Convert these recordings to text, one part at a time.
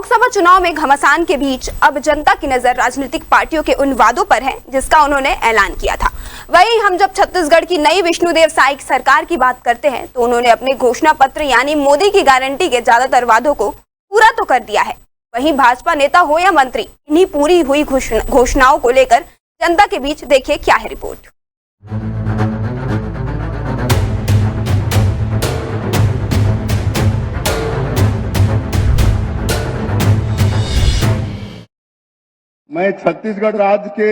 लोकसभा चुनाव में घमासान के बीच अब जनता की नजर राजनीतिक पार्टियों के उन वादों पर है जिसका उन्होंने ऐलान किया था। वहीं हम जब छत्तीसगढ़ की नई विष्णुदेव साय सरकार की बात करते हैं तो उन्होंने अपने घोषणा पत्र यानी मोदी की गारंटी के ज्यादातर वादों को पूरा तो कर दिया है। वहीं भाजपा नेता हो या मंत्री, इन्हीं पूरी हुई घोषणाओं को लेकर जनता के बीच देखिए क्या है रिपोर्ट। मैं छत्तीसगढ़ राज्य के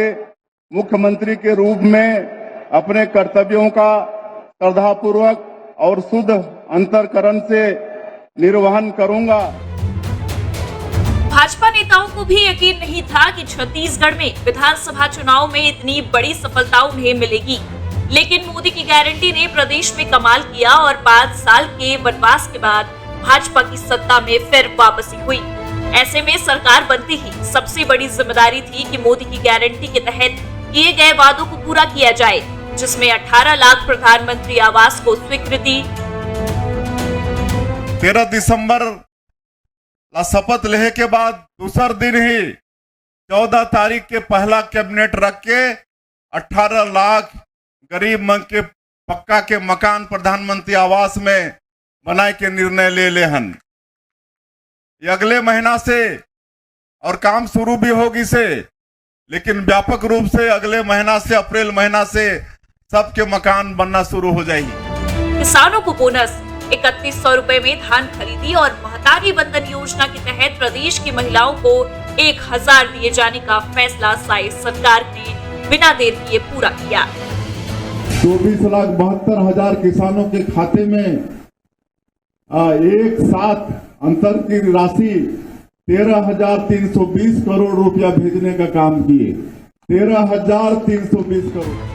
मुख्यमंत्री के रूप में अपने कर्तव्यों का श्रद्धापूर्वक और शुद्ध अंतःकरण से निर्वहन करूंगा। भाजपा नेताओं को भी यकीन नहीं था कि छत्तीसगढ़ में विधानसभा चुनाव में इतनी बड़ी सफलता उन्हें मिलेगी, लेकिन मोदी की गारंटी ने प्रदेश में कमाल किया और 5 साल के वनवास के बाद भाजपा की सत्ता में फिर वापसी हुई। ऐसे में सरकार बनते ही सबसे बड़ी जिम्मेदारी थी कि मोदी की गारंटी के तहत किए गए वादों को पूरा किया जाए, जिसमें 18 लाख प्रधानमंत्री आवास को स्वीकृति। 13 दिसंबर शपथ लेने के बाद दूसर दिन ही 14 तारीख के पहला कैबिनेट रख के 18 लाख गरीब मन के पक्का के मकान प्रधानमंत्री आवास में बनाए के निर्णय ले हन। ये अगले महीना से और काम शुरू भी होगी से, लेकिन व्यापक रूप से अगले महीना से अप्रैल महीना से सबके मकान बनना शुरू हो जाएगी। किसानों को बोनस 3100 रुपए में धान खरीदी और महतारी वंदन योजना के तहत प्रदेश की महिलाओं को 1000 दिए जाने का फैसला साय सरकार ने बिना देर किए पूरा किया। 24,72,000 किसानों के खाते में एक साथ अंतर की राशि 13,320 करोड़ रुपया भेजने का काम किए। 13,320 करोड़।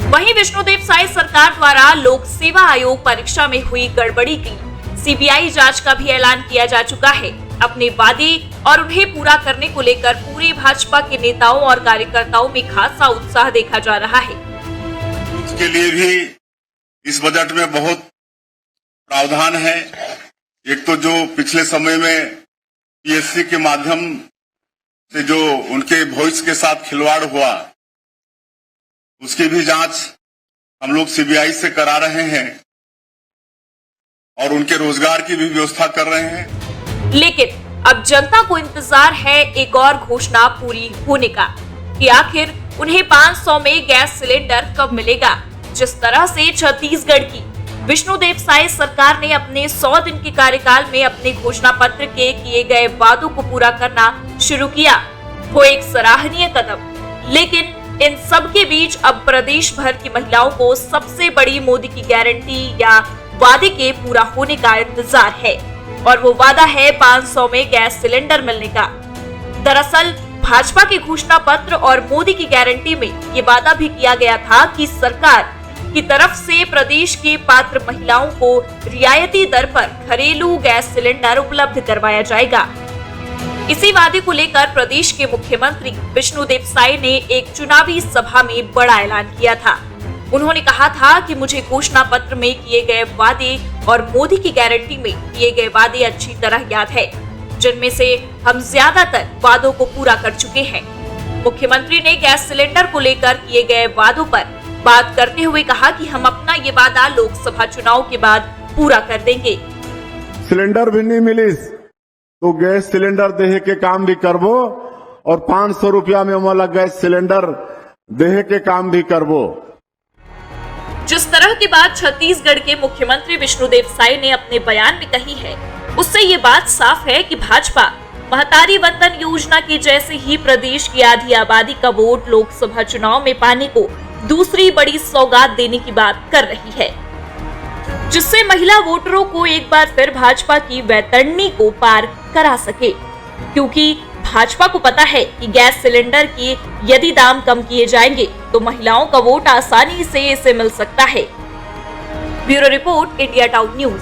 वहीं विष्णुदेव साय सरकार द्वारा लोक सेवा आयोग परीक्षा में हुई गड़बड़ी की सीबीआई जांच का भी ऐलान किया जा चुका है। अपने वादे और उन्हें पूरा करने को लेकर पूरे भाजपा के नेताओं और कार्यकर्ताओं में खासा उत्साह देखा जा रहा है। उसके लिए भी इस बजट में बहुत प्रावधान है। एक तो जो पिछले समय में पीएससी के माध्यम से जो उनके भविष्य के साथ खिलवाड़ हुआ, उसकी भी जांच हम लोग सीबीआई से करा रहे हैं और उनके रोजगार की भी व्यवस्था कर रहे हैं। लेकिन अब जनता को इंतजार है एक और घोषणा पूरी होने का कि आखिर उन्हें 500 में गैस सिलेंडर कब मिलेगा। जिस तरह से छत्तीसगढ़ की विष्णुदेव साय सरकार ने अपने 100 दिन के कार्यकाल में अपने घोषणा पत्र के किए गए वादों को पूरा करना शुरू किया, वो एक सराहनीय कदम। लेकिन इन सब के बीच अब प्रदेश भर की महिलाओं को सबसे बड़ी मोदी की गारंटी या वादे के पूरा होने का इंतजार है, और वो वादा है 500 में गैस सिलेंडर मिलने का। दरअसल भाजपा के घोषणा पत्र और मोदी की गारंटी में ये वादा भी किया गया था कि सरकार की तरफ से प्रदेश के पात्र महिलाओं को रियायती दर पर घरेलू गैस सिलेंडर उपलब्ध करवाया जाएगा। इसी वादे को लेकर प्रदेश के मुख्यमंत्री विष्णुदेव साय ने एक चुनावी सभा में बड़ा ऐलान किया था। उन्होंने कहा था कि मुझे घोषणा पत्र में किए गए वादे और मोदी की गारंटी में किए गए वादे अच्छी तरह याद है, जिनमें से हम ज्यादातर वादों को पूरा कर चुके हैं। मुख्यमंत्री ने गैस सिलेंडर को लेकर किए गए वादों पर बात करते हुए कहा कि हम अपना ये वादा लोकसभा चुनाव के बाद पूरा कर देंगे। सिलेंडर भी नहीं मिलिस तो गैस सिलेंडर देहे के काम भी करबो और 500 रुपया में वाला गैस सिलेंडर देहे के काम भी करबो। जिस तरह की बात छत्तीसगढ़ के मुख्यमंत्री विष्णुदेव साय ने अपने बयान में कही है, उससे ये बात साफ है कि भाजपा महतारी वंदन योजना की जैसे ही प्रदेश की आधी आबादी का वोट लोकसभा चुनाव में पाने को दूसरी बड़ी सौगात देने की बात कर रही है, जिससे महिला वोटरों को एक बार फिर भाजपा की वैतरणी को पार करा सके, क्योंकि भाजपा को पता है कि गैस सिलेंडर के यदि दाम कम किए जाएंगे तो महिलाओं का वोट आसानी से इसे मिल सकता है। Bureau report, India town news.